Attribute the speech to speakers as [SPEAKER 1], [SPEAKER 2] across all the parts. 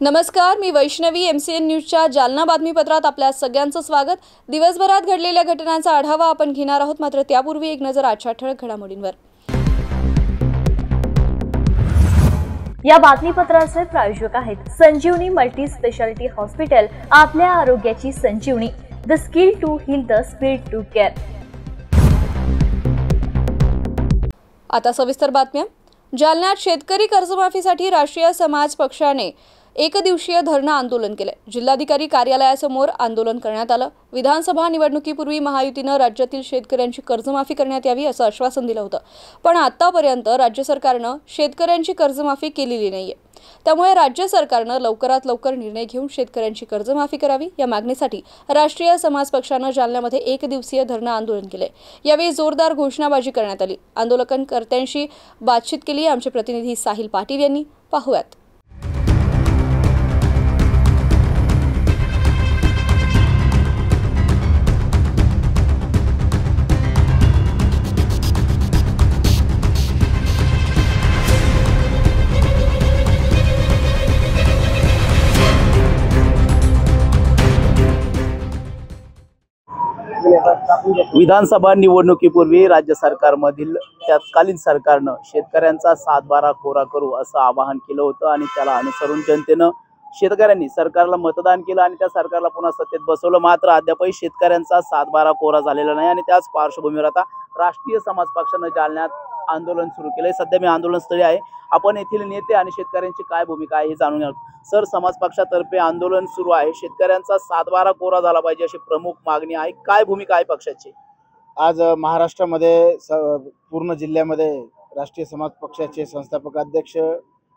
[SPEAKER 1] नमस्कार, मी वैष्णवी. MCN न्यूजच्या जालना बातमीपत्रात आपल्या सगळ्यांचं स्वागत. दिवसभरात घडलेल्या घटनांचा आढावा आपण घेणार आहोत, मात्र त्यापूर्वी एक नजर आजच्या ठळक घडामोडींवर.
[SPEAKER 2] या बातमीपत्राचे प्रायोजक आहेत संजीवनी मल्टी स्पेशालिटी हॉस्पिटल. आपल्या आरोग्याची संजीवनी. The skill to heal, the speed to care.
[SPEAKER 1] आता सविस्तर बातम्या. जालन्यात शेतकरी कर्जमाफीसाठी राष्ट्रीय समाज पक्षाने एकदिवसीय धरणं आंदोलन केले. जिल्हाधिकारी कार्यालयासमोर आंदोलन करण्यात आलं. विधानसभा निवडणुकीपूर्वी महायुतीनं राज्यातील शेतकऱ्यांची कर्जमाफी करण्यात यावी असं आश्वासन दिलं होतं, पण आतापर्यंत राज्य सरकारनं शेतकऱ्यांची कर्जमाफी केलेली नाहीये. त्यामुळे राज्य सरकारनं लवकरात लवकर निर्णय घेऊन शेतकऱ्यांची कर्जमाफी करावी या मागणीसाठी राष्ट्रीय समाज पक्षानं जालन्यामध्ये एकदिवसीय धरणं आंदोलन केले. यावेळी जोरदार घोषणाबाजी करण्यात आली. आंदोलनकर्त्यांशी बातचीत केली आमचे प्रतिनिधी साहिल पाटील यांनी. पाहूयात.
[SPEAKER 3] विधानसभा निवडणुकीपूर्वी राज्य सरकारमधील तत्कालीन सरकारनं शेतकऱ्यांचा सातबारा कोरा करू असं आवाहन केलं होतं आणि त्याला अनुसरून जनतेनं शेतकऱ्यांनी सरकारला मतदान केलं आणि त्या सरकारला पुन्हा सत्तेत बसवलं. मात्र अद्यापही शेतकऱ्यांचा सातबारा कोरा झालेला नाही आणि त्याच पार्श्वभूमीवर आता राष्ट्रीय समाज पक्षानं जालन्यात आंदोलन सुरू केलंय. सध्या मी आंदोलनस्थळी आहे. आपण येथील नेते आणि शेतकऱ्यांची काय भूमिका आहे हे जाणून घेऊ. सर, समाज पक्षातर्फे आंदोलन सुरू आहे. शेतकऱ्यांचा सातबारा कोरा झाला पाहिजे अशी प्रमुख मागणी आहे. काय भूमिका आहे पक्षाची?
[SPEAKER 4] आज महाराष्ट्रामध्ये पूर्ण जिल्ह्यामध्ये राष्ट्रीय समाज पक्षाचे संस्थापक अध्यक्ष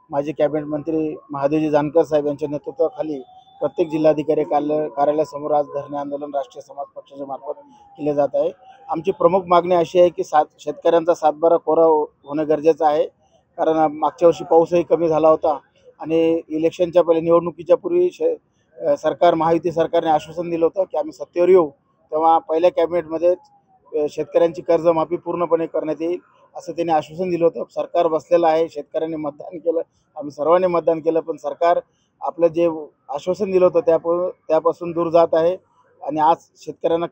[SPEAKER 4] माजी कॅबिनेट मंत्री महादेवजी जानकर साहेब यांच्या नेतृत्वाखाली प्रत्येक जिल्हाधिकारी कार्यालयासमोर आज धरणे आंदोलन राष्ट्रीय समाज पक्षाच्या मार्फत केले जात आहे. आमची प्रमुख मागणी अशी आहे की शेतकऱ्यांचा सातबारा कोरा होणं गरजेचं आहे. कारण मागच्या वर्षी पाऊसही कमी झाला होता आणि इलेक्शनच्या पहिले निवडणुकीच्या पूर्वी महायुती सरकारने आश्वासन दिलं होतं की आम्ही सत्तेवर येऊ तेव्हा पहिल्या कॅबिनेटमध्ये शेतकऱ्यांची कर्जमाफी पूर्णपणे करण्यात येईल असं त्यांनी आश्वासन दिलं होतं. सरकार बसलेलं आहे. शेतकऱ्यांनी मतदान केलं, आम्ही सर्वांनी मतदान केलं, पण सरकार आपलं जे आश्वासन दिलं होतं त्यापासून दूर जात आहे आणि आज शेतकऱ्यांना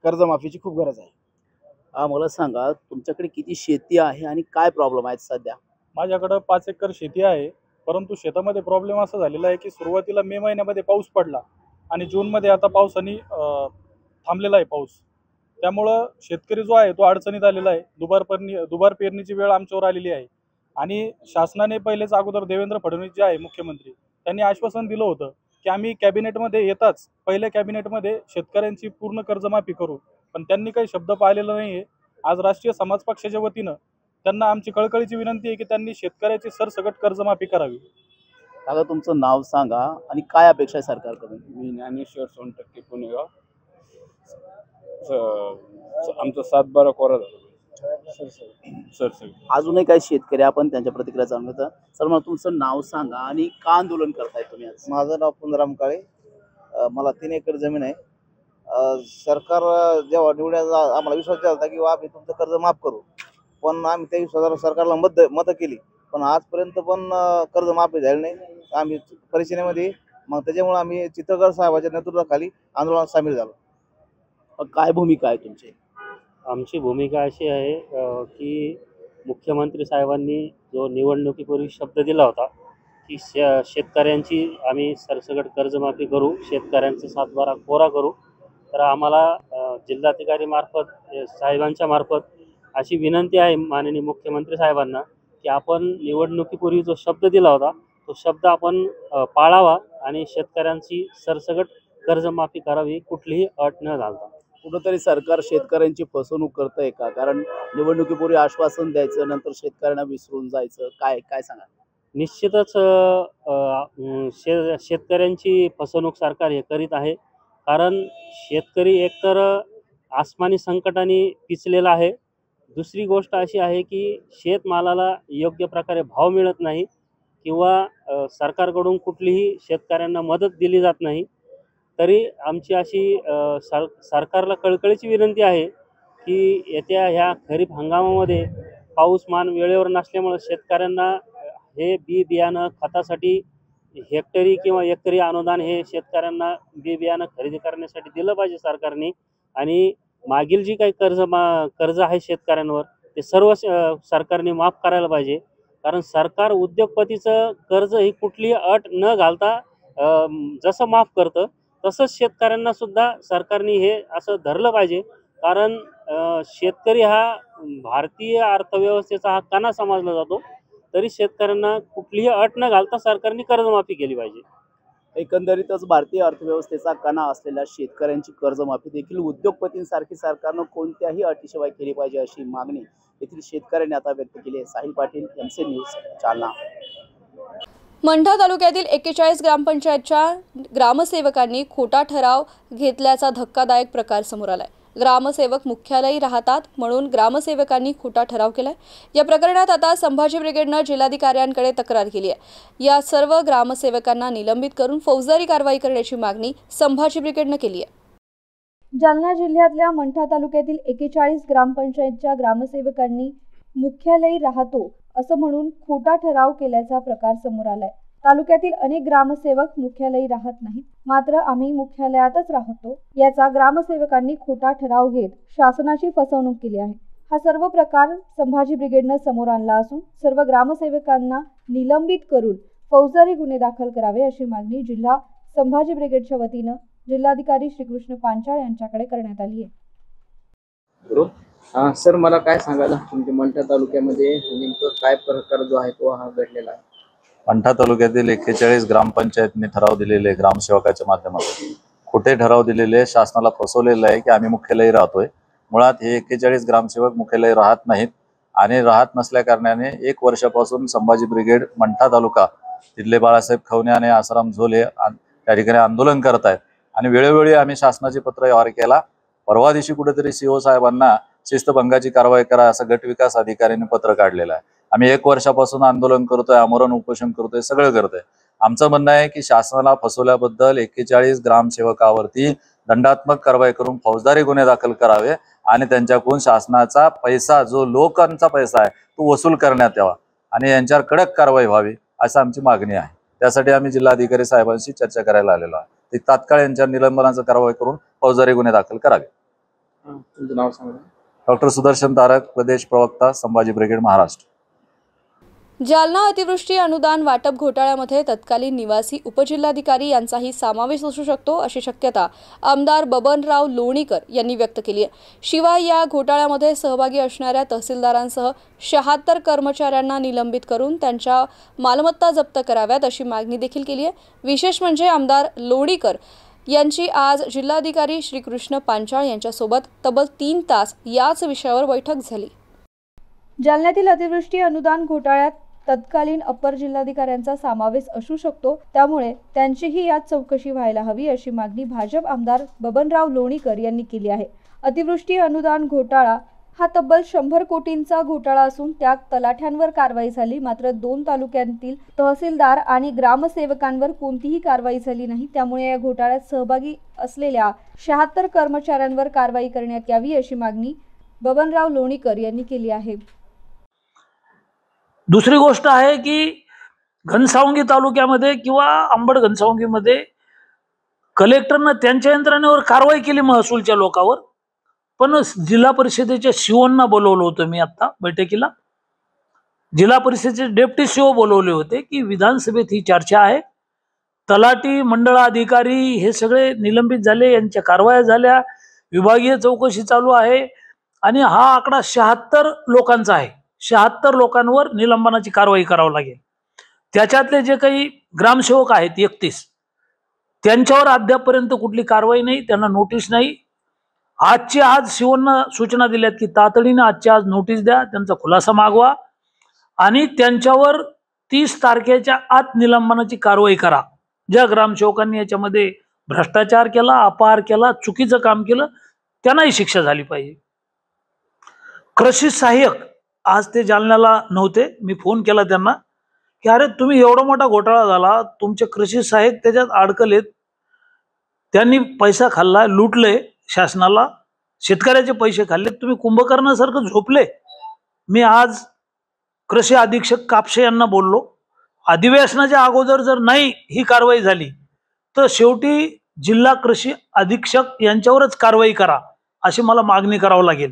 [SPEAKER 4] कर्जमाफीची खूप गरज आहे.
[SPEAKER 3] मला सांगा, तुमच्याकडे किती शेती आहे आणि काय प्रॉब्लेम आहेत सध्या?
[SPEAKER 5] माझ्याकडं 5 एकर शेती आहे, परंतु शेतामध्ये प्रॉब्लेम असा झालेला आहे की सुरुवातीला मे महिन्यामध्ये पाऊस पडला आणि जूनमध्ये आता पावसाने थांबलेला आहे पाऊस. त्यामुळं शेतकरी जो आहे तो अडचणीत आलेला आहे. दुबार पेरणीची वेळ आमच्यावर आलेली आहे आणि शासनाने पहिलेच अगोदर देवेंद्र फडणवीस जे आहे मुख्यमंत्री, त्यांनी आश्वासन दिलं होतं की आम्ही कॅबिनेटमध्ये येताच पहिल्या कॅबिनेटमध्ये शेतकऱ्यांची पूर्ण कर्जमाफी करू, पण त्यांनी काही शब्द पाळलेला नाही आहे. आज राष्ट्रीय समाज पक्षाच्या वतीनं त्यांना आमची कळकळीची विनंती आहे की त्यांनी शेतकऱ्याची सरसकट कर्जमाफी करावी.
[SPEAKER 3] दादा, तुमचं नाव सांगा आणि काय अपेक्षा आहे सरकारकडून?
[SPEAKER 6] मी ज्ञानेश्वर सोनटक्के, पुणेगाव. आमचा सातबारा कोरा झाला सर.
[SPEAKER 3] अजूनही काही शेतकरी आपण त्यांच्या प्रतिक्रिया जाणून घेतो. सर, मला तुमचं नाव सांगा आणि का आंदोलन करताय तुम्ही आज?
[SPEAKER 4] माझं नाव पुनराम काळे. मला 3 एकर जमीन आहे. सरकार जेव्हा निवडण्याचा आम्हाला विश्वास दिला होता की आम्ही तुमचं कर्ज माफ करू, पण आम्ही त्या विश्वासावर सरकारला मतं केली, पण आजपर्यंत पण कर्ज माफी झाली नाही. आम्ही परिचयामध्ये मग त्याच्यामुळे आम्ही चित्रकार साहेबाच्या नेतृत्वाखाली आंदोलनात सामील झालो.
[SPEAKER 3] काय भूमिका आहे तुमची?
[SPEAKER 7] आमची भूमिका अशी आहे की मुख्यमंत्री साहेबांनी जो निवडणुकीपूर्वी शब्द दिला होता की शेतकऱ्यांची आम्ही सरसकट कर्जमाफी करू, शेतकऱ्यांचा सातबारा कोरा करू, तर आम्हाला जिल्हाधिकारी मार्फत साहेबांच्या मार्फत अशी विनंती आहे माननीय मुख्यमंत्री साहेबांना की आपण निवडणुकीपूर्वी जो शब्द दिला होता तो शब्द आपण पाळावा आणि शेतकऱ्यांची सरसकट कर्जमाफी करावी, कुठलीही अट न घालता.
[SPEAKER 3] कुठंतरी सरकार शेतकऱ्यांची फसवणूक करतंय का? कारण निवडणुकीपूर्वी आश्वासन द्यायचं, नंतर शेतकऱ्यांना विसरून जायचं. काय सांगा?
[SPEAKER 7] निश्चितच शेतकऱ्यांची फसवणूक सरकार हे करीत आहे. कारण शेतकरी एकतर आसमानी संकटाने पिचलेला आहे. दुसरी गोष्ट अशी आहे की शेतमालाला योग्य प्रकारे भाव मिळत नाही किंवा सरकारकडून कुठलीही शेतकऱ्यांना मदत दिली जात नाही. तरी आमची अशी सरकारला कळकळीची विनंती आहे की येत्या ह्या खरीप हंगामामध्ये पाऊसमान वेळेवर नसल्यामुळे शेतकऱ्यांना हे बियाणं खतासाठी हेक्टरी किंवा एकरी अनुदान हे शेतकऱ्यांना बी बियाणं खरेदी करण्यासाठी दिलं पाहिजे सरकारने. आणि मागील जी काही कर्ज आहे शेतकऱ्यांवर ते सर्व सरकारने माफ करायला पाहिजे. कारण सरकार उद्योगपतीचं कर्ज ही कुठलीही अट न घालता जसं माफ करतं तसंच शेतकऱ्यांना सुद्धा सरकारने हे असं धरलं पाहिजे. कारण शेतकरी हा भारतीय अर्थव्यवस्थेचा हा कणा समजला जातो. तरी शेतकऱ्यांना कुठलीही अट न घालता सरकारने कर्जमाफी केली पाहिजे.
[SPEAKER 3] एकंदरीतच भारतीय अर्थव्यवस्थेचा कणा असलेल्या शेतकऱ्यांची कर्जमाफी देखील उद्योगपतींसारखी सरकारनं कोणत्याही अटीशिवाय केली पाहिजे अशी मागणी येथील शेतकऱ्यांनी आता व्यक्त केली आहे. Sahil Patil, MC news, Jalna.
[SPEAKER 1] मंठा तालुक्यातील 41 ग्रामपंचायतच्या ग्रामसेवकांनी खोटा ठराव घेतल्याचा धक्कादायक प्रकार समोर आलाय. ग्रामसेवक मुख्यालयी राहतात म्हणून ग्रामसेवकांनी खोटा ठराव केलाय. या प्रकरणात आता संभाजी ब्रिगेडनं जिल्हाधिकाऱ्यांकडे तक्रार केली आहे. या सर्व ग्रामसेवकांना निलंबित करून फौजदारी कारवाई करण्याची मागणी संभाजी ब्रिगेडनं केली आहे. जालना जिल्ह्यातल्या मंठा तालुक्यातील 41 ग्रामपंचायतच्या ग्रामसेवकांनी मुख्यालयी राहतो असं म्हणून खोटा ठराव केल्याचा प्रकार समोर आलाय. तालुक्यातील अनेक ग्रामसेवक मुख्यालयी राहत नाहीत, मात्र आम्ही मुख्यालयातच राहतो याचा ग्रामसेवकांनी खोटा ठराव घेत शासनाची फसवणूक केली आहे. हा सर्व प्रकार संभाजी ब्रिगेडनं समोर आणला असून सर्व ग्रामसेवकांना निलंबित करून फौजदारी गुन्हे दाखल करावे अशी मागणी जिल्हा संभाजी ब्रिगेडच्या वतीनं जिल्हाधिकारी श्रीकृष्ण पांचाळ यांच्याकडे करण्यात आली आहे.
[SPEAKER 3] सर, मला काय सांगायला तुमच्या मंठा तालुक्यामध्ये नेमकं काय प्रकार जो आहे तो हा घडलेला आहे?
[SPEAKER 8] मंठा तालुक्यातील 41 ग्रामपंचायतने ठराव दिलेले ग्रामसेवकाच्या माध्यमातून खोटे ठराव दिलेले, शासनाला फसवलेलं आहे की आम्ही मुख्यालयी राहतोय. मुळात हे 41 ग्रामसेवक मुख्यालयी राहत नाहीत आणि राहत नसल्या कारणाने 1 वर्षापासून संभाजी ब्रिगेड मंठा तालुका तिथले बाळासाहेब खवणे आणि आसाराम झोले त्या ठिकाणी आंदोलन करत आहेत. आणि वेळोवेळी आम्ही शासनाचे पत्र व्यवहार केला. परवा दिवशी कुठेतरी CO साहेबांना शिस्तभंगाची कारवाई करा असं गट विकास अधिकाऱ्यांनी पत्र काढलेलं आहे. आम्ही 1 वर्षापासून आंदोलन करतोय, आमरण उपोषण करतोय, सगळं करतोय. आमचं म्हणणं आहे की शासनाला फसवल्याबद्दल 41 ग्रामसेवकावरती दंडात्मक कारवाई करून फौजदारी गुन्हे दाखल करावे आणि त्यांच्याकडून शासनाचा पैसा, जो लोकांचा पैसा आहे, तो वसूल करण्यात यावा आणि यांच्यावर कडक कारवाई व्हावी असं आमची मागणी आहे. त्यासाठी आम्ही जिल्हाधिकारी साहेबांशी चर्चा करायला आलेलो आहे. ते तात्काळ यांच्या निलंबनाचा कारवाई करून फौजदारी गुन्हे दाखल करावे.
[SPEAKER 3] तुमचं नाव सांगा.
[SPEAKER 8] डॉक्टर सुदर्शन तारक, प्रदेश प्रवक्ता, संभाजी ब्रिगेड, महाराष्ट्र.
[SPEAKER 1] जालना अतिवृष्टी अनुदान वाटप घोटाळ्यामध्ये तत्कालीन निवासी उपजिल्हाधिकारी यांचाही समावेश असू शकतो अशी शक्यता आमदार बबनराव लोणीकर यांनी व्यक्त केली आहे. शिवाय या घोटाळ्यामध्ये सहभागी असणाऱ्या तहसीलदारांसह 76 कर्मचाऱ्यांना निलंबित करून त्यांच्या मालमत्ता जप्त कराव्यात अशी मागणी देखील केली आहे. विशेष म्हणजे आमदार लोणीकर यांची आज जिल्हाधिकारी श्रीकृष्ण पांचाळ यांच्यासोबत तब्बल 3 तास याच विषयावर बैठक झाली. जालन्यातील अतिवृष्टी अनुदान घोटाळ्यात तत्कालीन अप्पर जिल्हाधिकाऱ्यांचा समावेश असू शकतो, त्यामुळे त्यांचीही यात चौकशी व्हायला हवी अशी मागणी भाजप आमदार बबनराव लोणीकर यांनी केली आहे. अतिवृष्टी अनुदान घोटाळा हा तब्बल 100 कोटींचा घोटाळा असून त्यात तलाठ्यांवर कारवाई झाली, मात्र 2 तालुक्यांतील तहसीलदार आणि ग्रामसेवकांवर कोणतीही कारवाई झाली नाही. त्यामुळे या घोटाळ्यात सहभागी असलेल्या 76 कर्मचाऱ्यांवर कारवाई करण्यात यावी अशी मागणी बबनराव लोणीकर यांनी केली आहे.
[SPEAKER 9] दुसरी गोष्ट आहे की घनसावंगी तालुक्यामध्ये किंवा अंबड घनसावंगीमध्ये कलेक्टरनं त्यांच्या यंत्रणेवर कारवाई केली महसूलच्या लोकांवर, पण जिल्हा परिषदेच्या COंना बोलवलं होतं मी आता बैठकीला. जिल्हा परिषदेचे डेप्टी CO बोलवले होते की विधानसभेत ही चर्चा आहे. तलाठी, मंडळ अधिकारी हे सगळे निलंबित झाले, यांच्या कारवाया झाल्या, विभागीय चौकशी चालू आहे आणि हा आकडा 76 लोकांचा आहे. 76 लोकांवर निलंबनाची कारवाई करावी लागेल. त्याच्यातले जे काही ग्रामसेवक आहेत 31, त्यांच्यावर अद्यापपर्यंत कुठली कारवाई नाही, त्यांना नोटीस नाही. आजची आज COंना सूचना दिल्यात की तातडीने आजच्या आज नोटीस द्या, त्यांचा खुलासा मागवा आणि त्यांच्यावर 30 तारखेच्या आत निलंबनाची कारवाई करा. ज्या ग्रामसेवकांनी याच्यामध्ये भ्रष्टाचार केला, अपहार केला, चुकीचं काम केलं, त्यांनाही शिक्षा झाली पाहिजे. कृषी सहाय्यक आज ते जालन्याला नव्हते. मी फोन केला त्यांना की अरे तुम्ही एवढा मोठा घोटाळा झाला, तुमचे कृषी सहाय्यक त्याच्यात अडकलेत, त्यांनी पैसा खाल्ला, लुटले, शासनाला शेतकऱ्याचे पैसे खाल्ले, तुम्ही कुंभकर्णासारखं झोपले. मी आज कृषी अधीक्षक कापसे यांना बोललो अधिवेशनाच्या अगोदर जर नाही ही कारवाई झाली तर शेवटी जिल्हा कृषी अधीक्षक यांच्यावरच कारवाई करा अशी मला मागणी करावं लागेल.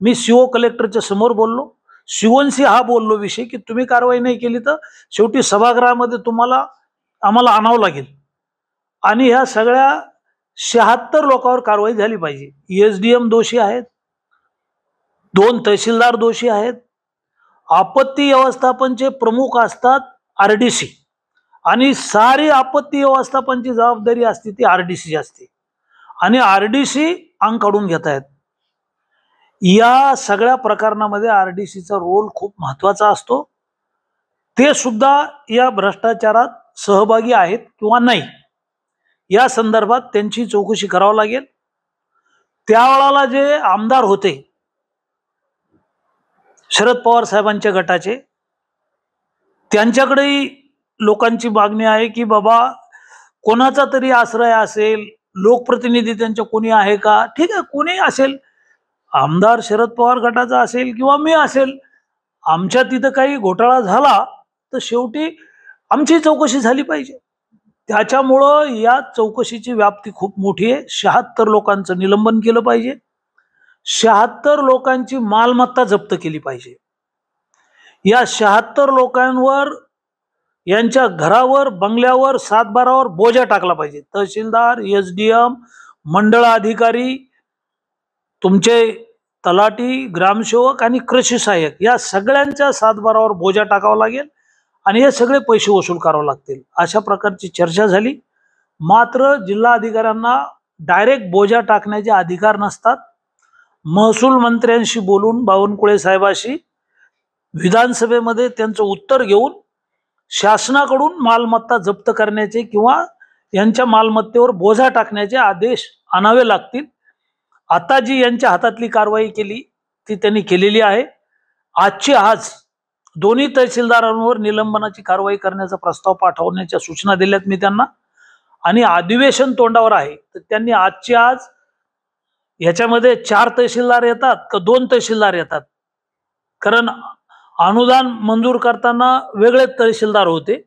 [SPEAKER 9] मी सीओ कलेक्टरच्या समोर बोललो, शिवनशी हा बोललो विषय की तुम्ही कारवाई नाही केली तर शेवटी सभागृहामध्ये आम्हाला आणावं लागेल. आणि ह्या सगळ्या 76 लोकांवर कारवाई झाली पाहिजे. एसडीएम दोषी आहेत, 2 तहसीलदार दोषी आहेत, आपत्ती व्यवस्थापनचे प्रमुख असतात आरडीसी आणि सारी आपत्ती व्यवस्थापनची जबाबदारी असते ती आरडीसी असते आणि आरडीसी अंग काढून घेत आहेत. या सगळ्या प्रकरणामध्ये आरडीसीचा रोल खूप महत्वाचा असतो. ते सुद्धा या भ्रष्टाचारात सहभागी आहेत किंवा नाही या संदर्भात त्यांची चौकशी करावी लागेल. त्यावेळेला जे आमदार होते शरद पवार साहेबांच्या गटाचे, त्यांच्याकडेही लोकांची मागणी आहे की बाबा कोणाचा तरी आश्रय असेल, लोकप्रतिनिधी त्यांच्या कोणी आहे का, ठीक आहे कोणी असेल, आमदार शरद पवार गटाचा असेल किंवा मी असेल, आमच्या तिथं काही घोटाळा झाला तर शेवटी आमची चौकशी झाली पाहिजे. त्याच्यामुळं या चौकशीची व्याप्ती खूप मोठी आहे. 76 लोकांचं निलंबन केलं पाहिजे, 76 लोकांची मालमत्ता जप्त केली पाहिजे. या 76 लोकांवर, यांच्या घरावर, बंगल्यावर, 7/12वर बोजा टाकला पाहिजे. तहसीलदार, एसडीएम, मंडळ अधिकारी, तुमचे तलाठी, ग्रामसेवक आणि कृषी सहाय्यक या सगळ्यांच्या 7/12वर बोजा टाकावा लागेल आणि हे सगळे पैसे वसूल करावे लागतील. अशा प्रकारची चर्चा झाली. मात्र जिल्हा अधिकाऱ्यांना डायरेक्ट बोजा टाकण्याचे अधिकार नसतात. महसूल मंत्र्यांशी बोलून, बावनकुळे साहेबांशी विधानसभेमध्ये त्यांचं उत्तर घेऊन शासनाकडून मालमत्ता जप्त करण्याचे किंवा यांच्या मालमत्तेवर बोजा टाकण्याचे आदेश आणावे लागतील. आता जी यांच्या हातातली कारवाई केली ती त्यांनी केलेली आहे. आजची आज दोन्ही तहसीलदारांवर निलंबनाची कारवाई करण्याचा प्रस्ताव पाठवण्याच्या सूचना दिल्यात मी त्यांना. आणि अधिवेशन तोंडावर आहे तर त्यांनी आजची आज ह्याच्यामध्ये 4 तहसीलदार येतात का 2 तहसीलदार येतात, कारण अनुदान मंजूर करताना वेगळे तहसीलदार होते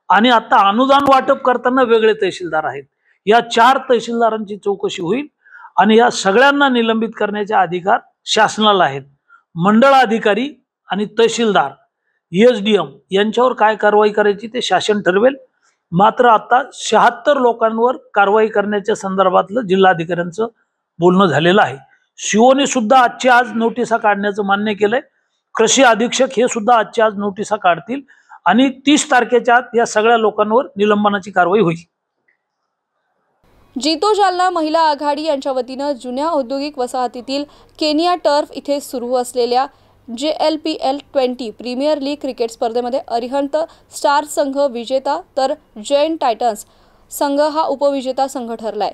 [SPEAKER 9] आणि आता अनुदान वाटप करताना वेगळे तहसीलदार आहेत. या 4 तहसीलदारांची चौकशी होईल आणि या सगळ्यांना निलंबित करण्याचे अधिकार शासनाला आहेत. मंडळ अधिकारी आणि तहसीलदार, एसडीएम यांच्यावर काय कारवाई करायची ते शासन ठरवेल. मात्र आता 76 लोकांवर कारवाई करण्याच्या संदर्भातलं जिल्हाधिकाऱ्यांचं बोलणं झालेलं आहे. शिवोने सुद्धा आजची आज नोटिसा काढण्याचं मान्य केलंय. कृषी अधीक्षक हे सुद्धा आजची आज नोटिसा काढतील आणि 30 तारखेच्या आत या सगळ्या लोकांवर निलंबनाची कारवाई होईल.
[SPEAKER 1] जितो जालना महिला आघाडी यांच्या वतीनं जुन्या औद्योगिक वसाहतीतील केनिया टर्फ इथे सुरू असलेल्या JLPL 20 प्रीमियर लीग क्रिकेट स्पर्धेमध्ये अरिहंत स्टार संघ विजेता तर जैन टायटन्स संघ हा उपविजेता संघ ठरलाय.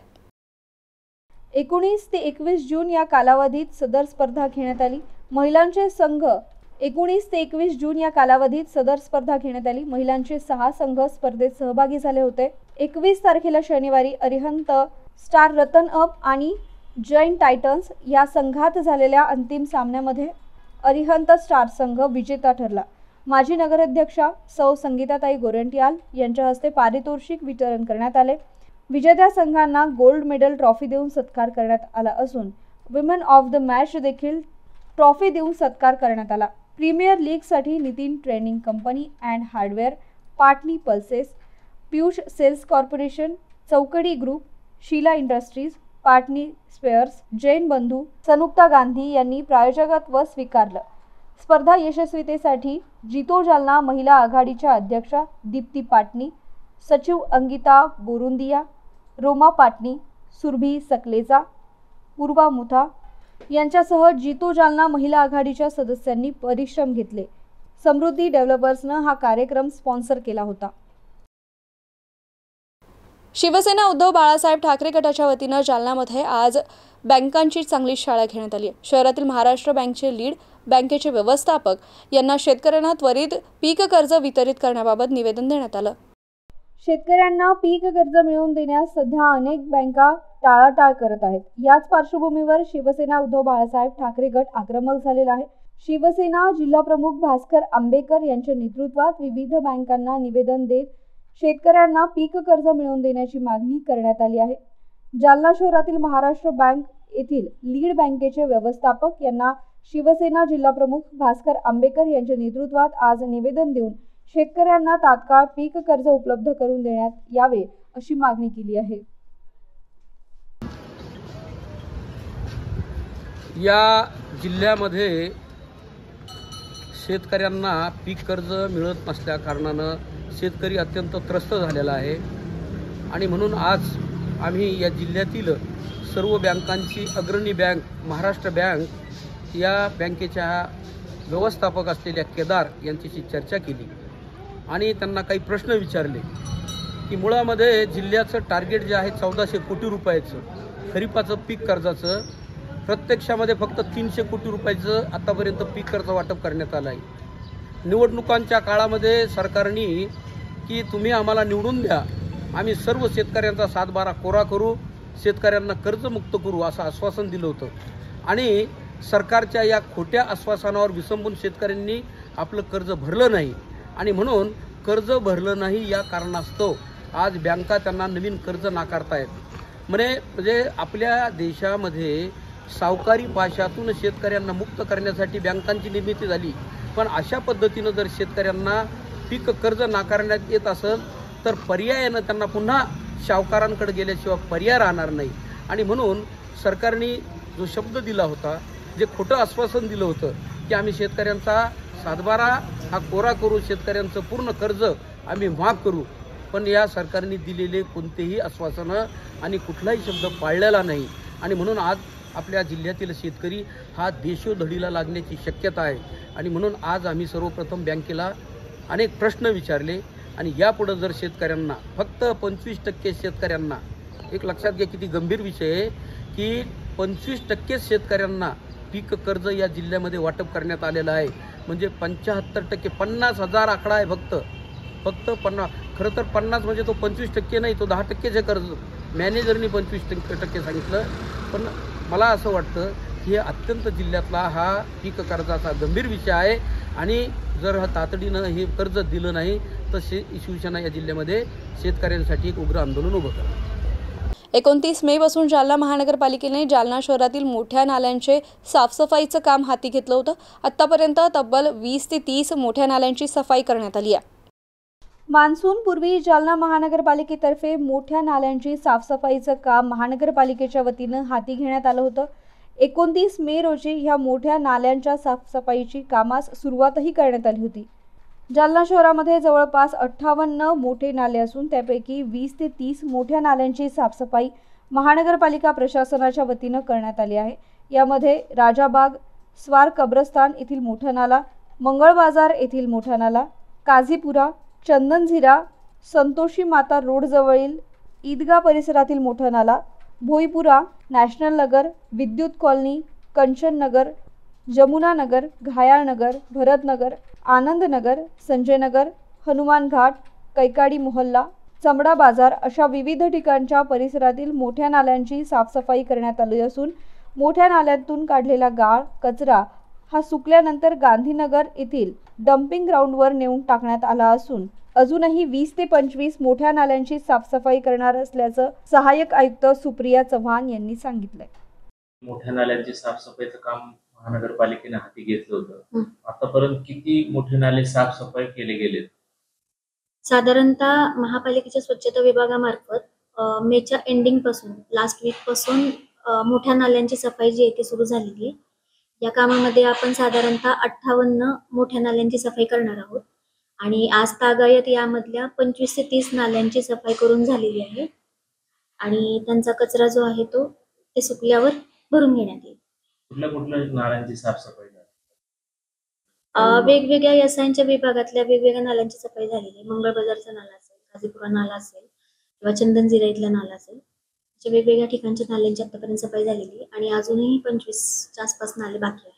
[SPEAKER 10] 19 ते 21 जून या कालावधीत सदर स्पर्धा घेण्यात आली. महिलांचे संघ 19 ते 21 जून या कालावधीत सदर स्पर्धा घेण्यात आली. महिलांचे 6 संघ स्पर्धेत सहभागी झाले होते. 21 तारखेला शनिवारी अरिहंत स्टार रतन अप आणि जैन टायटन्स या संघात झालेल्या अंतिम सामन्यामध्ये अरिहंत स्टार संघ विजेता ठरला. माजी नगराध्यक्षा सौ संगीताताई गोरंट्याल यांच्या हस्ते पारितोषिक वितरण करण्यात आले. विजेत्या संघांना गोल्ड मेडल ट्रॉफी देऊन सत्कार करण्यात आला असून विमेन ऑफ द मॅच देखील ट्रॉफी देऊन सत्कार करण्यात आला. प्रीमियर लीगसाठी Nitin training company and hardware, Patni pulses, Piyush sales corporation, Chaukadi group, Sheela industries, Patni spares, Jain Bandhu, Sanukta Gandhi यांनी प्रायोजकत्व स्वीकारलं. स्पर्धा यशस्वीतेसाठी जितो जालना महिला आघाडीच्या अध्यक्षा दीप्ती पाटणी, सचिव अंकिता बोरुंदिया, रोमा पाटणी, सुरभी सकलेचा, पूर्वा मुथा यांच्यासह जितो जालना महिला आघाडीच्या सदस्यांनी परिश्रम घेतले. समृद्धी डेव्हलपर्सनं हा कार्यक्रम स्पॉन्सर केला होता.
[SPEAKER 1] शिवसेना उद्धव बाळासाहेब ठाकरे गटाच्या वतीनं जालन्यामध्ये आज बँकांची चांगली शाळा घेण्यात आली. शहरातील महाराष्ट्र बँकचे लीड बँकेचे व्यवस्थापक यांना शेतकऱ्यांना त्वरित पीक कर्ज वितरित करण्याबाबत निवेदन देण्यात आलं.
[SPEAKER 10] शेतकऱ्यांना पीक कर्ज मिळवून देण्यास सध्या अनेक बँका टाळाटाळ करत आहेत. याच पार्श्वभूमीवर शिवसेना उद्धव बाळासाहेब ठाकरे गट आक्रमक झालेला आहे. शिवसेना जिल्हाप्रमुख भास्कर आंबेकर यांच्या नेतृत्वात विविध बँकांना निवेदन देत शेतकऱ्यांना पीक कर्ज मिळवून देण्याची मागणी करण्यात आली आहे. जालना शहरातील महाराष्ट्र बँक येथील लीड बँकेचे व्यवस्थापक यांना शिवसेना जिल्हाप्रमुख भास्कर आंबेकर यांच्या नेतृत्वात आज निवेदन देऊन शेतकऱ्यांना तात्काळ पीक कर्ज उपलब्ध करून देण्यात यावे अशी मागणी केली आहे.
[SPEAKER 11] या जिल्ह्यामध्ये शेतकऱ्यांना पीक कर्ज मिळत नसल्या कारणानं शेतकरी अत्यंत त्रस्त झालेला आहे आणि म्हणून आज आम्ही या जिल्ह्यातील सर्व बँकांची अग्रणी बँक महाराष्ट्र बँक या बँकेच्या व्यवस्थापक असलेल्या केदार यांच्याशी चर्चा केली आणि त्यांना काही प्रश्न विचारले की मुळामध्ये जिल्ह्याचं टार्गेट जे आहे 1400 कोटी रुपयाचं खरीपाचं पीक कर्जाचं प्रत्यक्षामध्ये फक्त 300 कोटी रुपयाचं आतापर्यंत पीक कर्ज वाटप करण्यात आलं आहे. निवडणुकांच्या काळामध्ये सरकारने की तुम्ही आम्हाला निवडून द्या, आम्ही सर्व शेतकऱ्यांचा 7/12 कोरा करू, शेतकऱ्यांना कर्जमुक्त करू असं आश्वासन दिलं होतं आणि सरकारच्या या खोट्या आश्वासनावर विसंबून शेतकऱ्यांनी आपलं कर्ज भरलं नाही आणि म्हणून कर्ज भरलं नाही या कारणास्तव आज बँका त्यांना नवीन कर्ज नाकारतायत. म्हणजे आपल्या देशामध्ये सावकारी पाशातून शेतकऱ्यांना मुक्त करण्यासाठी बँकांची निर्मिती झाली, पण अशा पद्धतीनं जर शेतकऱ्यांना पीक कर्ज नाकारण्यात येत असेल तर पर्यायानं त्यांना पुन्हा सावकारांकडे गेल्याशिवाय पर्याय राहणार नाही आणि म्हणून सरकारने जो शब्द दिला होता, जे खोटं आश्वासन दिलं होतं की आम्ही शेतकऱ्यांचा 7/12 हा कोरा करू, शेतकऱ्यांचं पूर्ण कर्ज आम्ही माफ करू, पण या सरकारने दिलेले कोणतेही आश्वासनं आणि कुठलाही शब्द पाळलेला नाही आणि म्हणून आज आपल्या जिल्ह्यातील शेतकरी हा देशोधडीला लागण्याची शक्यता आहे आणि म्हणून आज आम्ही सर्वप्रथम बँकेला अनेक प्रश्न विचारले आणि यापुढे जर शेतकऱ्यांना फक्त 25% शेतकऱ्यांना, एक लक्षात घ्या किती गंभीर विषय आहे की 25% शेतकऱ्यांना पीक कर्ज या जिल्ह्यामध्ये वाटप करण्यात आलेलं आहे. म्हणजे 75% 50,000 आकडा आहे फक्त 50. खरं तर 50 म्हणजे तो 25% नाही, तो 10%च आहे कर्ज. मॅनेजरनी 25% सांगितलं, पण मला असं वाटतं की हे अत्यंत जिल्ह्यातला हा पीक कर्जाचा गंभीर विषय आहे आणि जर हा तातडीनं हे कर्ज दिलं नाही तर शिवसेना या जिल्ह्यामध्ये शेतकऱ्यांसाठी एक उग्र आंदोलन उभं करेल.
[SPEAKER 1] 29 मे पासून जालना महानगरपालिकेने जालना शहरातील मोठ्या नाल्यांचे साफसफाईचं काम हाती घेतलं होतं. आतापर्यंत तब्बल 20 ते 30 मोठ्या नाल्यांची सफाई करण्यात आली आहे.
[SPEAKER 10] मान्सूनपूर्वी जालना महानगरपालिकेतर्फे मोठ्या नाल्यांची साफसफाईचं काम महानगरपालिकेच्या वतीनं हाती घेण्यात आलं होतं. 29 मे रोजी ह्या मोठ्या नाल्यांच्या साफसफाईची कामास सुरुवातही करण्यात आली होती. जालना शहरामध्ये जवळपास 58 मोठे नाले असून त्यापैकी 20 ते 30 मोठ्या नाल्यांची साफसफाई महानगरपालिका प्रशासनाच्या वतीनं करण्यात आली आहे. यामध्ये राजाबाग स्वार कब्रस्तान येथील मोठा नाला, मंगळ बाजार येथील मोठा नाला, काझीपुरा, चंदनझिरा, संतोषी माता रोड जवळील ईदगाह परिसरातील मोठा नाला, भोईपुरा, नॅशनल नगर, विद्युत कॉलनी, कंचन नगर, जमुना नगर, घायाळ नगर, भरत नगर, आनंद नगर, संजय नगर, हनुमान घाट, कैकाडी मोहल्ला, चमडा बाजार अशा विविध ठिकाणच्या परिसरातील मोठ्या नाल्यांची साफसफाई करण्यात आली असून मोठ्या नाल्यांतून काढलेला गाळ कचरा हा सुकल्यानंतर गांधीनगर येथील डम्पिंग ग्राउंडवर नेऊन टाकण्यात आला असून अजूनही 20 ते 25 मोठ्या नाल्यांची साफसफाई करणार असल्याचं सहाय्यक आयुक्त सुप्रिया चव्हाण यांनी सांगितलंय.
[SPEAKER 12] मोठ्या नाल्यांची साफसफाईचं काम महानगरपालिकेने हाती घेतलं होतं. आतापर्यंत किती मोठे नाले साफसफाई केले गेलेत?
[SPEAKER 13] साधारणतः महापालिकेच्या स्वच्छता विभागामार्फत मेच्या एंडिंग पासून लास्ट वीक पासून मोठ्या नाल्यांची सफाई जी आहे ती सुरू झालेली आहे. या कामामध्ये आपण साधारणतः 58 मोठ्या नाल्यांची सफाई करणार आहोत आणि आज तागायत यामधल्या 25 ते 30 नाल्यांची सफाई करून झालेली आहे आणि त्यांचा कचरा जो आहे तो ते सुकल्यावर भरून घेण्यात येईल.
[SPEAKER 12] कुठल्या नाल्यांची साफसफाई झाली?
[SPEAKER 13] वेगवेगळ्या एसआयच्या विभागातल्या वेगवेगळ्या नाल्यांची सफाई झालेली आहे. मंगळ बाजारचा नाला असेल, काझीपुरा नाला असेल किंवा चंदनझिरा इथला नाला असेल, अशा वेगवेगळ्या ठिकाणच्या नाल्यांची आतापर्यंत सफाई झालेली आहे आणि अजूनही 25च्या आसपास नाले बाकी आहेत.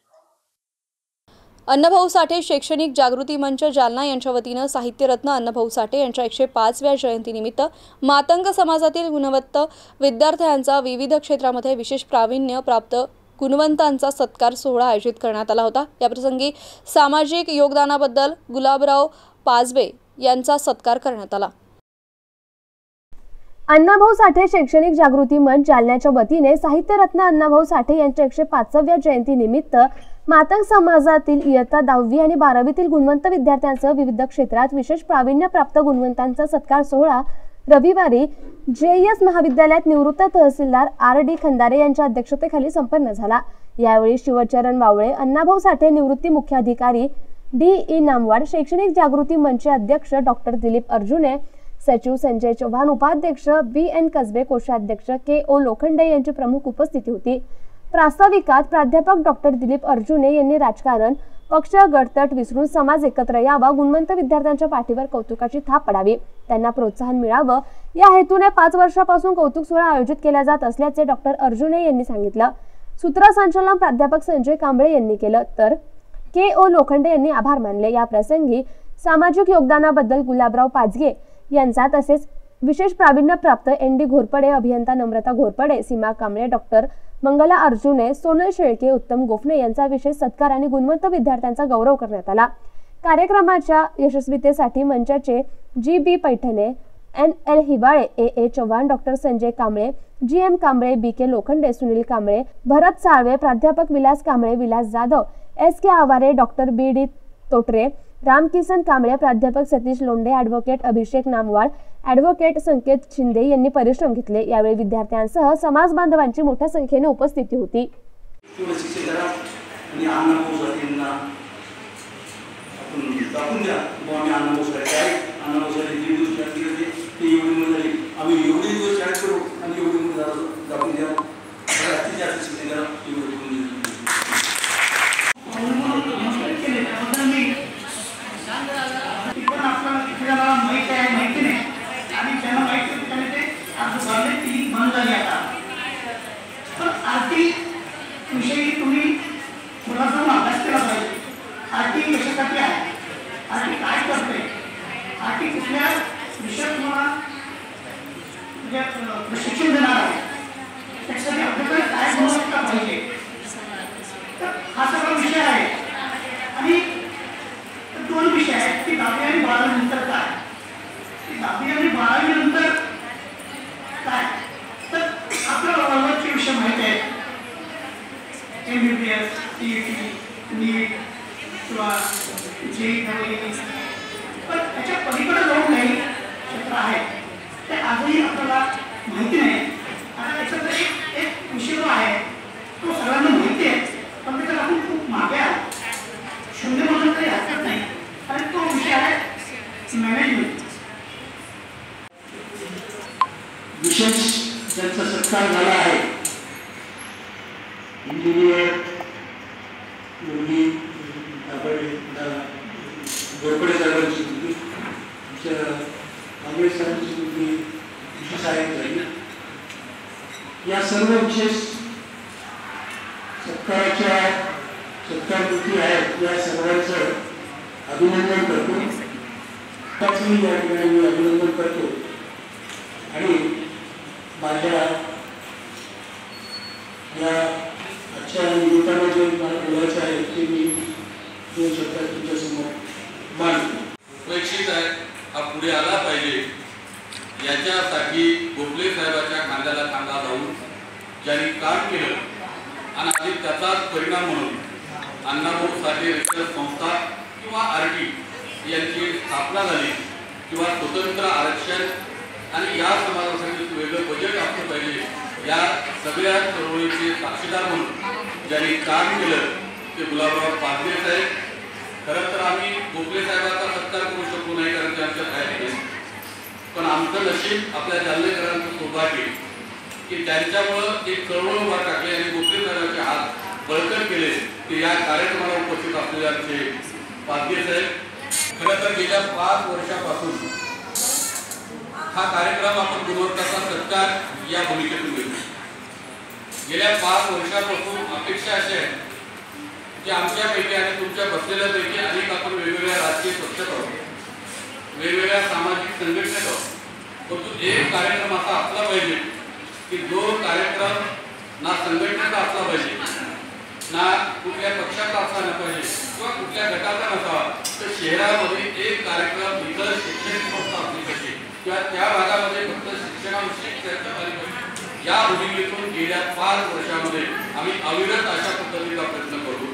[SPEAKER 1] अण्णाभाऊ साठे शैक्षणिक जागृती मंच जालना यांच्या वतीनं साहित्यरत्न अण्णाभाऊ साठे यांच्या 105व्या जयंतीनिमित्त मातंग समाजातील गुणवंत विद्यार्थ्यांचा विविध क्षेत्रामध्ये विशेष प्रावीण्य प्राप्त गुणवंतांचा सत्कार सोहळा आयोजित करण्यात आला होता। याप्रसंगी सामाजिक योगदानाबद्दल गुलाबराव पाजबे यांचा सत्कार करण्यात आला।
[SPEAKER 14] अण्णाभाऊ साठे शैक्षणिक जागृती मंच जालन्याच्या वतीने साहित्यरत्न अण्णाभाऊ साठे यांच्या 105व्या जयंतीनिमित्त मातंग समाजातील इयत्ता 10वी आणि 12वीतील गुणवंत विद्यार्थ्यांसह विविध क्षेत्रात विशेष प्रावीण्य प्राप्त गुणवंतांचा सत्कार सोहळा रविवारी JES महाविद्यालयात निवृत्त तहसीलदार RD खंदारे यांच्या अध्यक्षतेखाली संपन्न झाला। यावेळी शिवचरण वावळे, अण्णाभाऊ साठे निवृत्ती मुख्य अधिकारी DE नामवाड, शैक्षणिक जागृती मंचचे अध्यक्ष डॉक्टर दिलीप अर्जुने, सचिव संजय चव्हाण, उपाध्यक्ष BN कसबे, कोषाध्यक्ष KO लोखंडे यांची प्रमुख उपस्थिती होती। प्रास्ताविकात प्राध्यापक डॉक्टर दिलीप अर्जुने यांनी राजकारण, पक्ष, गटतट विसरून समाज एकत्र यावा, गुणवंत विद्यार्थ्यांच्या पाठीवर कौतुकाची थाप पडावी, त्यांना प्रोत्साहन मिळावं या हेतूने 5 वर्षापासून कौतुक सोहळा आयोजित केला जात असल्याचे डॉक्टर अर्जुने यांनी सांगितलं। सूत्रसंचालन प्राध्यापक संजय कांबळे यांनी केलं, तर KO लोखंडे यांनी आभार मानले। या प्रसंगी सामाजिक योगदानाबद्दल गुलाबराव पाजगे यांचा, तसेच विशेष प्रावीण्य प्राप्त ND घोरपडे, अभियंता नम्रता घोरपडे, सीमा कांबळे, डॉक्टर मंगला अर्जुने, सोनल शेळके, उत्तम गोफणे यांचा विशेष सत्कार आणि गुणवंत विद्यार्थ्यांचा गौरव करण्यात आला। कार्यक्रमाच्या यशस्वीतेसाठी मंचाचे GB Paithane, NL Hiwale, AA Chavan, doctor Sanjay Kamble, GM Kamble, BK Lokhande, Sunil Kamble, Bharat Salve, प्राध्यापक Vilas Kamble, Vilas Jadhav, SK Aware, doctor BD Totre, Ramkisan Kamble, प्राध्यापक सतीश लोंढे, ॲडव्होकेट अभिषेक नामवाड, ॲडव्होकेट संकेत शिंदे यांनी परिश्रम घेतले। यावेळी विद्यार्थ्यांसह समाज बांधवांची मोठ्या संख्येने उपस्थिती होती।
[SPEAKER 15] विषयी तुम्ही मुलांना अभ्यास केला पाहिजे। आरटी कशासाठी आहे, आरटी काय करते, आरटी कुठल्या विषयात तुम्हाला म्हणजे प्रशिक्षण देणार आहे, त्याच्यासाठी आपल्याकडे काय गुणवत्ता पाहिजे, तर हा सगळा विषय आहे। आणि 2 विषय आहेत की 10वी आणि 12वी नंतर काय, 10वी आणि 12वी नंतर काय, तर आपल्याला वरवरचे विषय माहिती आहेत, MBBS, CET, NEET किंवा JEE, पण त्याच्या पलीकडे जाऊन काही क्षेत्र आहे ते आजही आपल्याला माहिती नाही। आता त्याच्यात एक विषय जो आहे तो सगळ्यांना माहिती आहे, पण त्याच्यात आपण खूप मागे आहोत, 0 म्हणून काही हरकत नाही, आणि तो विषय आहे मॅनेजमेंट। विशेष ज्यांचा सत्कार झाला आहे, इंजिनियर मुलगी घोरपडे साहेबांची मुलगी, कांबळे साहेबांची मुलगी साहेब झाली, या सर्व विशेष सत्कारमुखी आहेत, या सर्वांचं अभिनंदन करतो। या ठिकाणी मी अभिनंदन करतो आणि माझ्या या आजच्या निमित्ताने जे मला बोलायचं आहे ते मी 2 शब्दात तुमच्यासमोर मांडतो।
[SPEAKER 16] अपेक्षित आहे हा पुढे आला पाहिजे, याच्यासाठी गोखले साहेबांच्या खांद्याला खांदा लावून ज्यांनी काम केलं आणि आधी त्याचाच परिणाम म्हणून अण्णाभाऊ साठे रिसर्च संस्था किंवा RT यांची स्थापना झाली, किंवा स्वतंत्र आरक्षण आणि या समाजासाठी वेगळं बजेट असलं पाहिजे, या सगळ्या चळवळीचे साक्षीदार म्हणून ज्यांनी काम केलं ते गुलाबराव पाजगे साहेब। खरं तर आम्ही गोखले साहेबांचा सत्कार करू शकतो नाही, कारण ते आमच्या बाहेर नाही, पण आमचं नशीब आपल्या जालनेकरांचं सौभाग्य की त्यांच्यामुळं एक चळवळ उभा टाकली आणि गोखले साहेबांचे हात बळकट केले की या कार्यक्रमाला उपस्थित असलेले आमचे पाजगे साहेब। खरं तर गेल्या 5 वर्षापासून हा कार्यक्रम आपण गुणवत्ताचा सत्कार या भूमिकेतून घेतो। गेल्या 5 वर्षापासून अपेक्षा अशी आहे की आमच्यापैकी आणि तुमच्या बसलेल्यापैकी अनेक आपण वेगवेगळ्या राजकीय पक्षात आहोत, वेगवेगळ्या सामाजिक संघटनेत आहोत, परंतु एक कार्यक्रम असा असला पाहिजे की जो कार्यक्रम ना संघटनेचा असला पाहिजे ना कुठल्या पक्षाचा असला पाहिजे किंवा कुठल्या गटाचा नसावा, तर शहरामध्ये एक कार्यक्रम इतर शैक्षणिक संस्था असली पाहिजे किंवा त्या भागामध्ये फक्त शिक्षणाविषयी चर्चा झाली पाहिजे। या भूमिकेतून गेल्या 5 वर्षामध्ये आम्ही अविरत अशा पद्धतीचा प्रयत्न करू।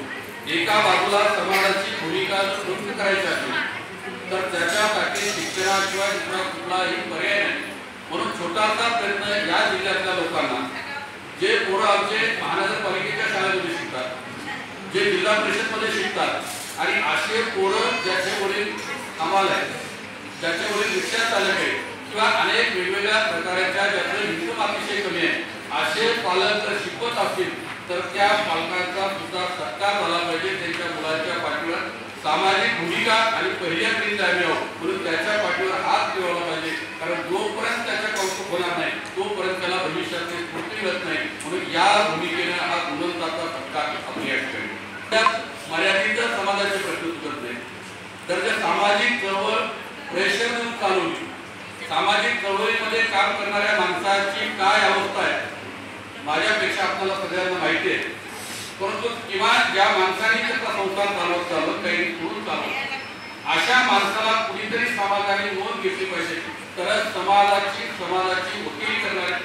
[SPEAKER 16] एका बाजूला समाजाची भूमिका दुरुस्त करायची असेल तर त्याच्यासाठी शिक्षणाशिवाय दुसरा कुठलाही पर्याय नाही। म्हणून छोटासा प्रयत्न या जिल्ह्यातल्या लोकांना, जे पोरं आमचे महानगरपालिकेच्या शाळेमध्ये शिकतात, जे जिल्हा परिषदमध्ये शिकतात आणि असे पोरं ज्याचे वडील हमाल आहेत, ज्याचे वडील रिक्षा चालक आहेत किंवा अनेक वेगवेगळ्या प्रकारच्या ज्याचं इन्कम अतिशय कमी आहे, असे पालक जर शिकवत असतील तर त्या पालकांचा सुद्धा सत्कार झाला पाहिजे। त्यांच्या मुलांच्या पाठीवर सामाजिक भूमिका आणि पहिल्या पिढीत आम्ही आहोत म्हणून त्याच्या पाठीवर हात ठेवला पाहिजे, कारण जोपर्यंत त्याच्या कौतुक होणार नाही तोपर्यंत त्याला भविष्यातली स्फूर्ती मिळत नाही। म्हणून या भूमिकेने हा गुणवंताचा सत्कार आपण या ठिकाणी त्यात मर्यादित समाजाचे प्रश्न सुटत नाही, तर त्या सामाजिक चळवळ प्रेशर म्हणून चालवली, सामाजिक चळवळीमध्ये काम करणाऱ्या माणसाची काय अवस्था आहे माझ्यापेक्षा आपल्याला सगळ्यांना माहिती आहे। परंतु किमान ज्या माणसाने त्याचा संसार चालवत काही सोडून चालवत अशा माणसाला कुणीतरी समाजाने नोंद घेतली पाहिजे, तर समाजाची वकिली करणारे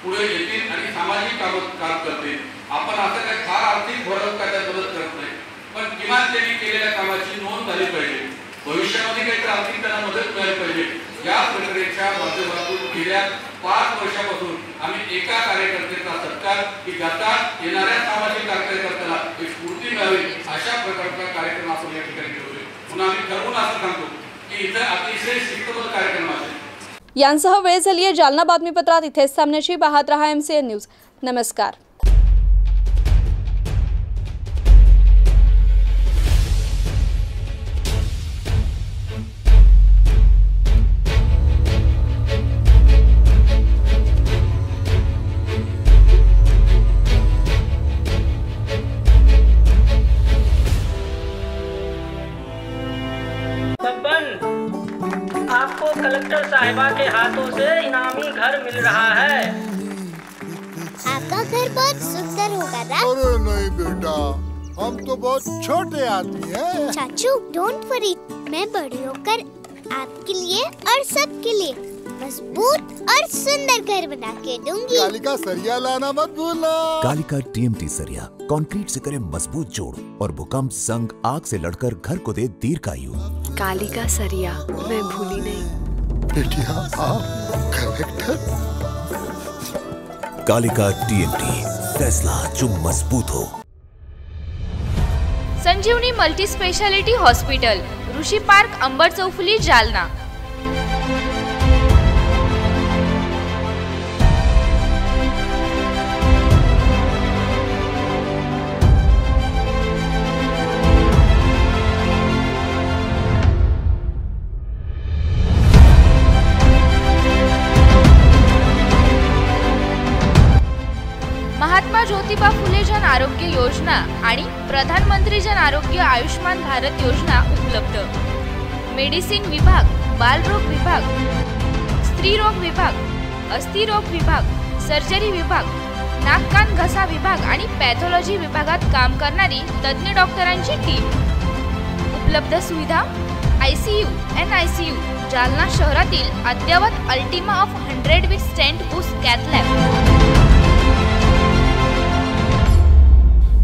[SPEAKER 16] पुढे येतील आणि सामाजिक काम करतील। आपण असं काही फार आर्थिक भरत काय त्यात मदत करत नाही, पण किमान त्यांनी केलेल्या कामाची नोंद झाली पाहिजे, भविष्यामध्ये काहीतरी आर्थिक त्यांना मदत मिळाली पाहिजे। या प्रक्रियेच्या माध्यमातून गेल्या 5 वर्षापासून आम्ही एका कार्यकर्त्याचा सत्कार की ज्याचा येणाऱ्या सामाजिक कार्यकर्त्याला एक स्फूर्ती मिळावी अशा प्रकारचा कार्यक्रम आपण या ठिकाणी ठेवतोय। म्हणून आम्ही ठरवून असं सांगतो की इथं अतिशय शिस्तबद्ध कार्यक्रम असेल।
[SPEAKER 1] यांसह वेळ झाली आहे जालना बातमीपत्रात इथेच थांबण्याची। पाहत रहा MCN न्यूज। नमस्कार।
[SPEAKER 17] आपको कलेक्टर साहिबा के हाथों से इनामी घर मिल रहा है।
[SPEAKER 18] आपका घर बहुत सुंदर होगा ना?
[SPEAKER 19] अरे नहीं बेटा, हम तो बहुत छोटे आदमी हैं।
[SPEAKER 18] चाचू डोंट वरी, मैं बड़ी होकर आपके लिए और सबके लिए मजबूत और सुंदर घर बना के दूंगी।
[SPEAKER 19] कालिका सरिया लाना मत भूलना।
[SPEAKER 20] कालिका TMT सरिया कंक्रीट से करे मजबूत जोड़ और भूकंप संग आग से लड़कर घर को दे दीर्घायु।
[SPEAKER 21] कालिका सरिया मैं भूली नहीं।
[SPEAKER 19] बेटिया आप कलेक्टर।
[SPEAKER 20] कालिका TMT, फैसला जो मजबूत हो।
[SPEAKER 2] संजीवनी मल्टी स्पेशालिटी हॉस्पिटल, ऋषि पार्क, अंबड चौफुली, जालना। महात्मा ज्योतिबा फुले जन आरोग्य योजना आणि प्रधानमंत्री जन आरोग्य आयुष्मान भारत योजना उपलब्ध। मेडिसिन विभाग, बालरोग विभाग, स्त्रीरोग विभाग, अस्थिरोग विभाग, सर्जरी विभाग, नाक कान घसा विभाग आणि पॅथॉलॉजी विभागात काम करणारी तज्ञ डॉक्टरांची टीम। उपलब्ध सुविधा ICU, NICU, जालना शहरातील अद्ययावत ultima of 100 with stent boost cath lab,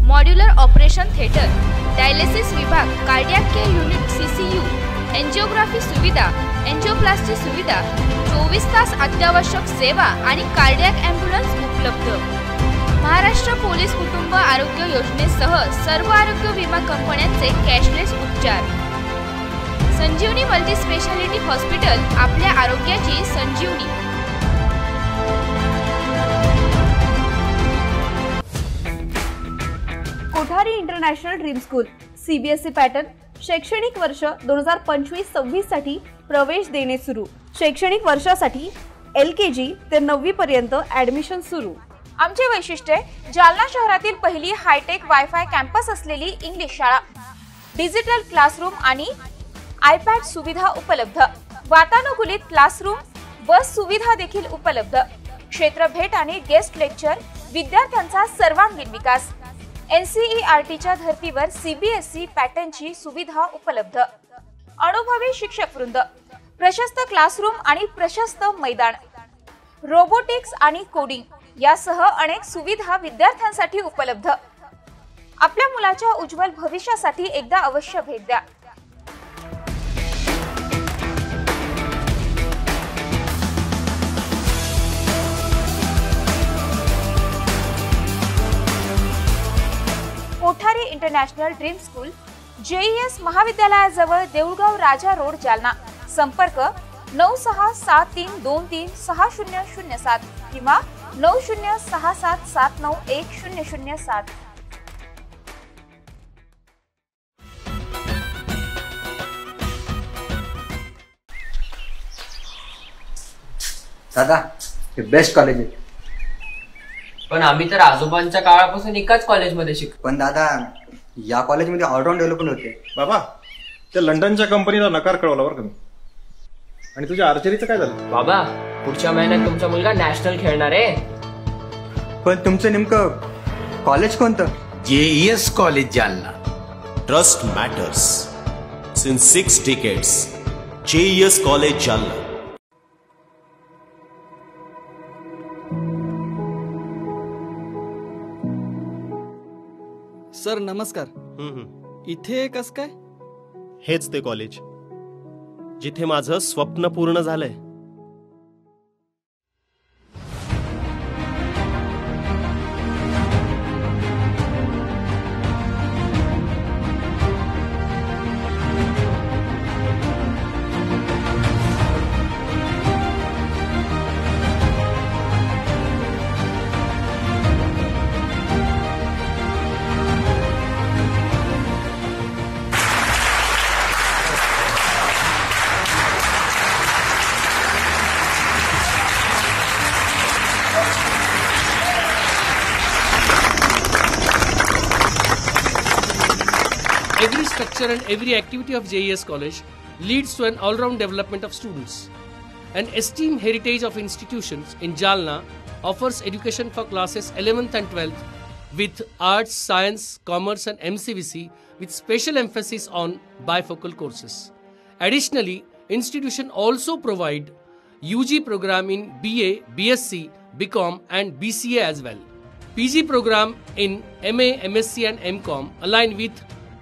[SPEAKER 2] modular operation theatre, dialysis विभाग, cardiac care unit CCU, angiography सुविधा, एंजियोप्लास्टी सुविधा, 24 तास अत्यावश्यक सेवा आणि कार्डियक ॲम्ब्युलन्स उपलब्ध। महाराष्ट्र पोलीस कुटुंब आरोग्य योजनेसह सर्व आरोग्य विमा कंपन्यांचे कॅशलेस उपचार। संजीवनी मल्टी स्पेशालिटी हॉस्पिटल, आपल्या आरोग्याची संजीवनी।
[SPEAKER 10] Kothari international dream school CBSE pattern शैक्षणिक वर्ष 2025-26 साठी प्रवेश देणे सुरू। शैक्षणिक वर्षासाठी LKG ते 9वी पर्यंत ऍडमिशन सुरू। आमचे वैशिष्ट्य जालना शहरातील पहिली हायटेक वायफाय कॅम्पस असलेली इंग्लिश शाळा, डिजिटल क्लासरूम आणि iPad सुविधा उपलब्ध, वातानुकूलित क्लासरूम, बस सुविधा देखील उपलब्ध, क्षेत्र भेट आणि गेस्ट लेक्चर, विद्यार्थ्यांचा सर्वांगीण विकास। NCERTच्या धर्तीवर CBSE पॅटर्नची सुविधा उपलब्ध, अनुभवी शिक्षक वृंद, प्रशस्त क्लासरूम आणि प्रशस्त मैदान, रोबोटिक्स आणि कोडिंग यासह अनेक सुविधा विद्यार्थ्यांसाठी उपलब्ध। आपल्या मुलाच्या उज्ज्वल भविष्यासाठी एकदा अवश्य भेट द्या। Kothari international dream school, JES महाविद्यालयाजवळ, देऊळगाव राजा रोड, जालना। संपर्क 9673236007 किंवा 9067791007।
[SPEAKER 5] दादा, हे बेस्ट कॉलेज आहे।
[SPEAKER 22] पण आम्ही तर आजोबांच्या काळापासून एकाच कॉलेजमध्ये शिकतो।
[SPEAKER 5] पण दादा, या कॉलेजमध्ये ऑलराऊंड डेव्हलपमेंट होते।
[SPEAKER 23] बाबा, त्या लंडनच्या कंपनीला नकार कळवला बरं का मी। आणि तुझ्या आर्चरीचं काय झालं?
[SPEAKER 22] बाबा, पुढच्या महिन्यात तुमचा मुलगा नॅशनल खेळणार आहे।
[SPEAKER 5] पण तुमचं नेमकं कॉलेज कोणतं?
[SPEAKER 24] JES college Jalna. Trust matters since 6 decades। JES college Jalna.
[SPEAKER 25] Sir नमस्कार। इथे कस काय?
[SPEAKER 24] हेच ते कॉलेज जिथे माझं स्वप्न पूर्ण झालंय।
[SPEAKER 26] Every structure and every activity of JES College leads to an all-round development of students. An esteemed heritage of institutions in Jalna offers education for classes 11th and 12th with arts, science, commerce and MCVC with special emphasis on bifocal courses. Additionally, institution also provide UG program in BA, BSc, BCom and BCA as well. PG program in MA, MSc and MCom aligned with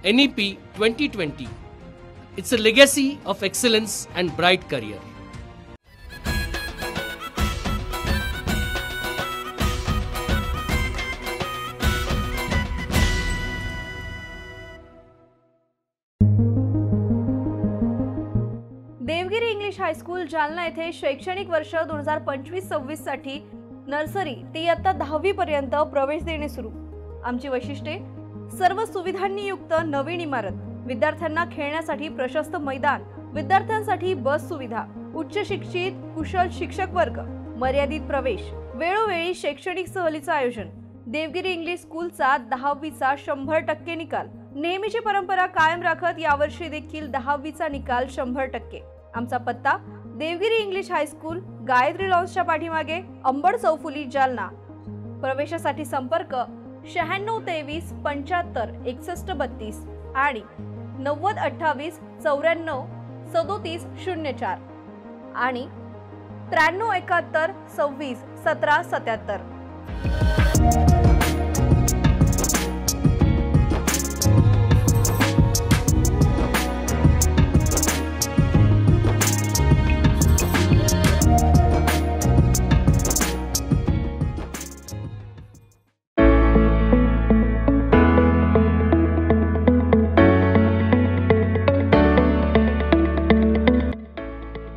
[SPEAKER 26] NEP 2020. It's a legacy of excellence and bright career.
[SPEAKER 10] Devgiri English high school Jalna येथे शैक्षणिक वर्ष 2025-26 साठी nursery ते इयत्ता 10वी पर्यंत प्रवेश देणे सुरू। आमची वैशिष्ट्ये: सर्व सुविधांनी युक्त नवीन इमारत, विद्यार्थ्यांना खेळण्यासाठी प्रशस्त मैदान, विद्यार्थ्यांसाठी बस सुविधा, उच्च शिक्षित कुशल शिक्षक वर्ग, मर्यादित प्रवेश, वेळोवेळी शैक्षणिक सहलीचं आयोजन, देवगिरी इंग्लिश स्कूलचा 10वीचा 100% निकाल, नेहमीची परंपरा कायम राखत यावर्षी देखील 10वीचा निकाल 100%। आमचा पत्ता: देवगिरी इंग्लिश हायस्कूल, गायत्री लॉन्सच्या पाठीमागे, अंबड चौफुली, जालना। प्रवेशासाठी संपर्क 9623 75 61 32 आणि 90 28 94 37 04 आणि 93 71 26 17 77।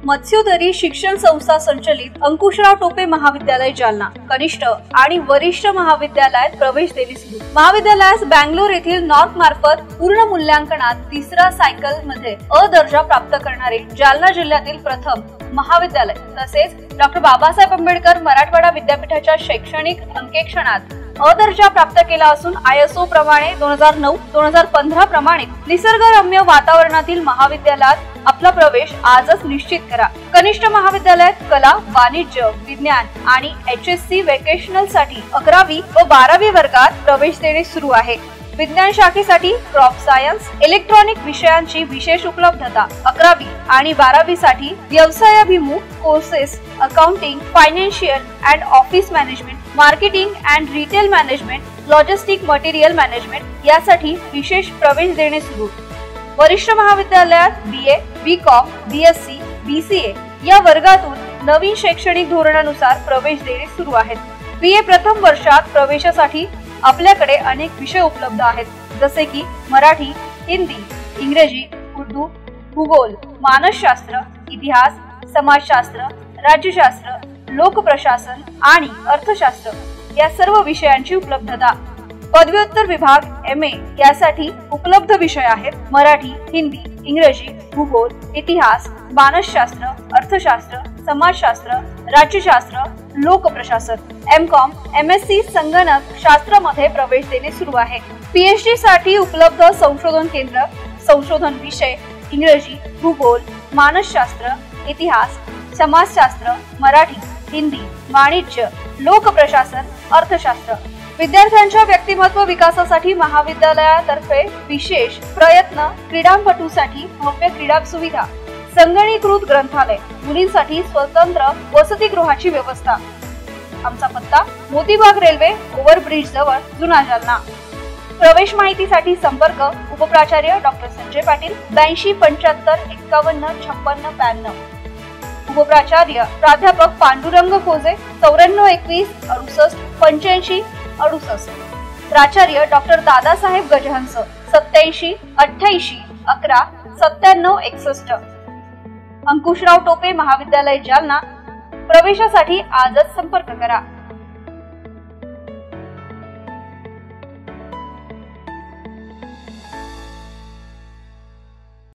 [SPEAKER 10] मत्स्योदरी शिक्षण संस्था संचलित अंकुशराव टोपे महाविद्यालय जालना कनिष्ठ आणि वरिष्ठ महाविद्यालयात प्रवेश देणे सुरू। महाविद्यालयास बँगलोर येथील नॉर्थ मार्फत पूर्ण मूल्यांकनात 3रा सायकल मध्ये अ दर्जा प्राप्त करणारे जालना जिल्ह्यातील प्रथम महाविद्यालय तसेच डॉक्टर बाबासाहेब आंबेडकर मराठवाडा विद्यापीठाच्या शैक्षणिक अंकेक्षणात अ दर्जा प्राप्त केला असून ISO प्रमाणे 2009-2015 प्रमाणे निसर्गरम्य वातावरणातील महाविद्यालयात
[SPEAKER 1] आपला प्रवेश आजच निश्चित करा. कनिष्ठ महाविद्यालयात कला, वाणिज्य, विज्ञान आणि HSC व्हेकेशनल साठी 11वी व 12वी वर्गात प्रवेश देणे सुरू आहे. विज्ञान शाखेसाठी क्रॉप सायन्स, इलेक्ट्रॉनिक विषयांची विशेष उपलब्धता. 11वी आणि 12वी साठी व्यवसायाभिमुख courses, accounting, financial and office management, marketing and retail management, logistic material management यासाठी विशेष प्रवेश देणे सुरू. वरिष्ठ महाविद्यालयात BA, BCom, BSc, BCA या वर्गातून नवीन शैक्षणिक धोरणानुसार प्रवेश देणे सुरू आहेत. BA प्रथम वर्षात प्रवेशासाठी आपल्याकडे अनेक विषय उपलब्ध आहेत, जसे की मराठी, हिंदी, इंग्रजी, उर्दू, भूगोल, मानसशास्त्र, इतिहास, समाजशास्त्र, राज्यशास्त्र, लोकप्रशासन आणि अर्थशास्त्र या सर्व विषयांची उपलब्धता. पदव्युत्तर विभाग MA यासाठी उपलब्ध विषय आहेत मराठी, हिंदी, इंग्रजी, भूगोल, इतिहास, मानसशास्त्र, अर्थशास्त्र, समाजशास्त्र, राज्यशास्त्र, लोकप्रशासन. MCom, MSc संगणक शास्त्रामध्ये प्रवेश देणे सुरू आहे. PhD साठी उपलब्ध संशोधन केंद्र, संशोधन विषय इंग्रजी, भूगोल, मानसशास्त्र, इतिहास, समाजशास्त्र, मराठी, हिंदी, वाणिज्य, लोकप्रशासन, अर्थशास्त्र. विद्यार्थ्यांच्या व्यक्तिमत्व विकासासाठी महाविद्यालयातर्फे विशेष प्रयत्न. क्रीडापटूंसाठी भव्य क्रीडा सुविधा, संगणकीकृत ग्रंथालय, मुलींसाठी स्वतंत्र वसतिगृहाची व्यवस्था. आमचा पत्ता मोतीबाग रेल्वे ओव्हरब्रिज जवळ, जुना जालना. प्रवेश माहितीसाठी संपर्क उपप्राचार्य डॉक्टर संजय पाटील 82 75 51 56 92. उपप्राचार्य प्राध्यापक पांडुरंग खोजे 94 21 68 85 68. प्राचार्य डॉक्टर दादासाहेब गजहंस 87 88 11 97 61. अंकुशराव टोपे महाविद्यालय जालना. प्रवेशासाठी आजच संपर्क करा.